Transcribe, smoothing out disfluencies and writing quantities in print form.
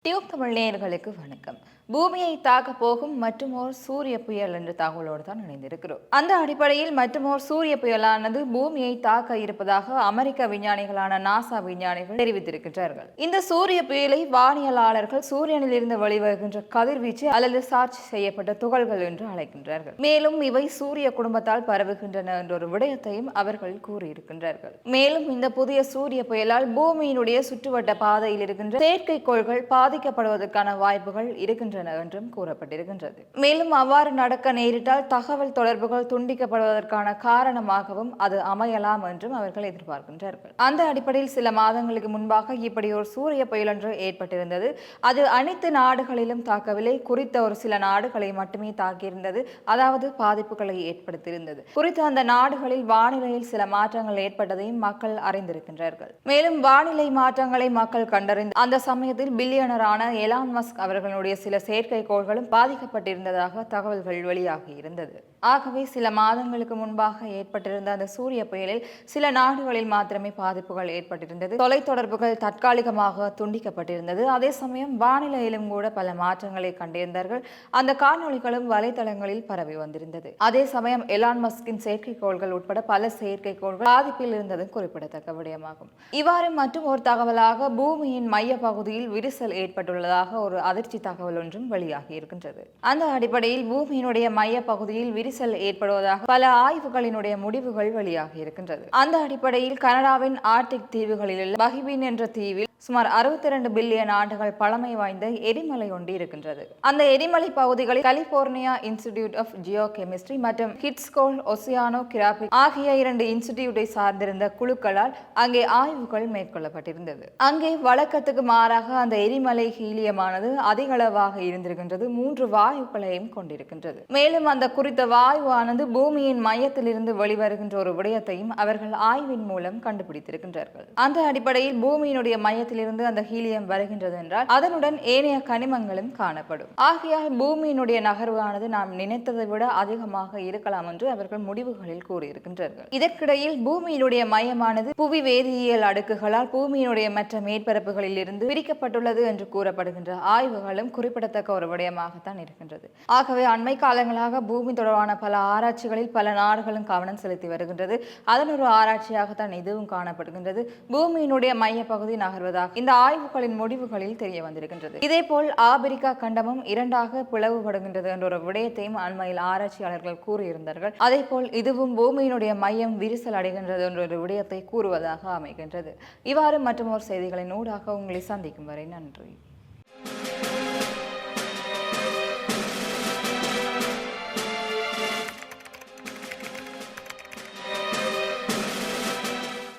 Tube Tamil நேயர்களுக்கு வணக்கம். பூமியை தாக்க போகும் மற்றுமோர் சூரிய புயல் என்ற தகவலோடு தான் இணைந்திருக்கிறோம். அந்த அடிப்படையில் மற்றுமோர் சூரிய புயலானது பூமியை தாக்க இருப்பதாக அமெரிக்க விஞ்ஞானிகளான நாசா விஞ்ஞானிகள் தெரிவித்திருக்கிறார்கள். இந்த சூரிய புயலை வானியலாளர்கள் சூரியனில் இருந்து வெளிவருகின்ற கதிர்வீச்சு அல்லது சார்ஜ் செய்யப்பட்ட துகள்கள் என்று அழைக்கின்றார்கள். மேலும் இவை சூரிய குடும்பத்தால் பரவுகின்றன என்ற ஒரு விடயத்தையும் அவர்கள் கூறியிருக்கின்றார்கள். மேலும் இந்த புதிய சூரிய புயலால் பூமியினுடைய சுற்றுவட்ட பாதையில் இருக்கின்ற செயற்கைக்கோள்கள் பாதிக்கப்படுவதற்கான வாய்ப்புகள் இருக்கின்றன என்றும் கூறப்பட்டிருக்கின்றது. மேலும் அவ்வாறு நடக்க நேரிட்டால் தகவல் தொடர்புகள் துண்டிக்கப்படுவதற்கான காரணமாகவும் அது அமையலாம் என்றும் அவர்கள் எதிர்பார்க்கின்றார்கள். அந்த அடிப்படையில் சில மாதங்களுக்கு முன்பாக இப்படி ஒரு சூரிய புயல் ஒன்று ஏற்பட்டிருந்தது. அது அனைத்து நாடுகளிலும் தாக்கவில்லை, குறித்த ஒரு சில நாடுகளை மட்டுமே தாக்கியிருந்தது. அதாவது பாதிப்புகளை ஏற்படுத்தியிருந்தது. குறித்த அந்த நாடுகளில் வானிலையில் சில மாற்றங்கள் ஏற்பட்டதையும் மக்கள் அறிந்திருக்கின்றார்கள். மேலும் வானிலை மாற்றங்களை மக்கள் கண்டறிந்து அந்த சமயத்தில் பில்லியனரான எலான் மஸ்க் அவர்களுடைய சில செயற்கைக்கோள்களும் பாதிக்கப்பட்டிருந்ததாக தகவல்கள் வெளியாகி இருந்தது. ஆகவே சில மாதங்களுக்கு முன்பாக ஏற்பட்டிருந்த அந்த சூரிய புயலில் சில நாடுகளில் மாத்திரமே பாதிப்புகள் ஏற்பட்டிருந்தது. தொலைத்தொடர்புகள் தற்காலிகமாக துண்டிக்கப்பட்டிருந்தது. அதே சமயம் வானிலையிலும் கூட பல மாற்றங்களை கண்டிருந்தார்கள். அந்த காணொளிகளும் வலைதளங்களில் பரவி வந்திருந்தது. அதே சமயம் எலான் மஸ்கின் செயற்கைக்கோள்கள் உட்பட பல செயற்கைக்கோள்கள் பாதிப்பில் இருந்தது குறிப்பிடத்தக்க விடயமாகும். இவ்வாறு மற்றும் ஒரு தகவலாக பூமியின் மைய பகுதியில் விரிசல் ஏற்பட்டுள்ளதாக ஒரு அதிர்ச்சி தகவல் ஒன்றும் வெளியாகி இருக்கின்றது. அந்த அடிப்படையில் பூமியினுடைய மைய பகுதியில் விரிசல் ஏற்படுவதாக பல ஆய்வுகளினுடைய முடிவுகள் வெளியாகி இருக்கின்றது. அந்த அடிப்படையில் கனடாவின் ஆர்டிக் தீவுகளில் உள்ள பஹிபின் என்ற தீவில் சுமார் 62 பில்லியன் ஆண்டுகள் பழமை வாய்ந்த எரிமலை ஒன்று இருக்கின்றது. அந்த எரிமலை பகுதிகளில் California institute of geochemistry மற்றும் கிட்ஸ்கோல் ஒசியானோகிராபிக் ஆகிய 2 இன்ஸ்டிடியூட்டை சார்ந்திருந்த குழுக்களால் அங்கே ஆய்வுகள் மேற்கொள்ளப்பட்டிருந்தது. அங்கே வழக்கத்துக்கு மாறாக அந்த எரிமலை ஹீலியமானது அதிக அளவாக இருந்திருக்கின்றது. 3 வாயுக்களையும் கொண்டிருக்கின்றது. மேலும் அந்த குறித்த வாயுவானது பூமியின் மையத்தில் இருந்து வெளிவருகின்ற ஒரு விடயத்தையும் அவர்கள் ஆய்வின் மூலம் கண்டுபிடித்திருக்கின்றார்கள். அந்த அடிப்படையில் பூமியினுடைய மையத்தில் இருந்து அந்த ஹீலியம் வருகின்றது என்றால் அதனுடன் ஏனைய கனிமங்களும் காணப்படும். ஆகையால் பூமியினுடைய நகர்வானது நாம் நினைத்ததை விட அதிகமாக இருக்கலாம் என்று அவர்கள் முடிவுகளில் கூறியிருக்கின்றார்கள். இதற்கிடையில் பூமியினுடைய மையமானது புவி வேதியியல் அடுக்குகளால் பூமியினுடைய மற்ற மேற்பரப்புகளில் இருந்து பிரிக்கப்பட்டுள்ளது என்று கூறப்படுகின்ற ஆய்வுகளும் குறிப்பிடத்தக்க ஒரு விடயமாகத்தான் இருக்கின்றது. ஆகவே அண்மை காலங்களாக பூமி தொடர்பான பல ஆராய்ச்சிகளில் பல நாடுகளும் கவனம் செலுத்தி வருகின்றது. அதன் ஒரு ஆராய்ச்சியாகத்தான் இதுவும் காணப்படுகின்றது. பூமியினுடைய மைய பகுதி நகர்வதாக இந்த ஆய்வுகளின் முடிவுகளில் தெரிய வந்திருக்கின்றது. இதேபோல் ஆப்பிரிக்கா கண்டமும் இரண்டாக பிளவுபடுகின்றது என்ற ஒரு விடயத்தையும் அண்மையில் ஆராய்ச்சியாளர்கள் கூறியிருந்தார்கள். அதே போல் இதுவும் பூமியினுடைய மையம் விரிசல் அடைகின்றது என்ற ஒரு விடயத்தை கூறுவதாக அமைகின்றது. இவ்வாறு மற்றொரு செய்திகளின் ஊடாக உங்களை சந்திக்கும் வரை நன்றி.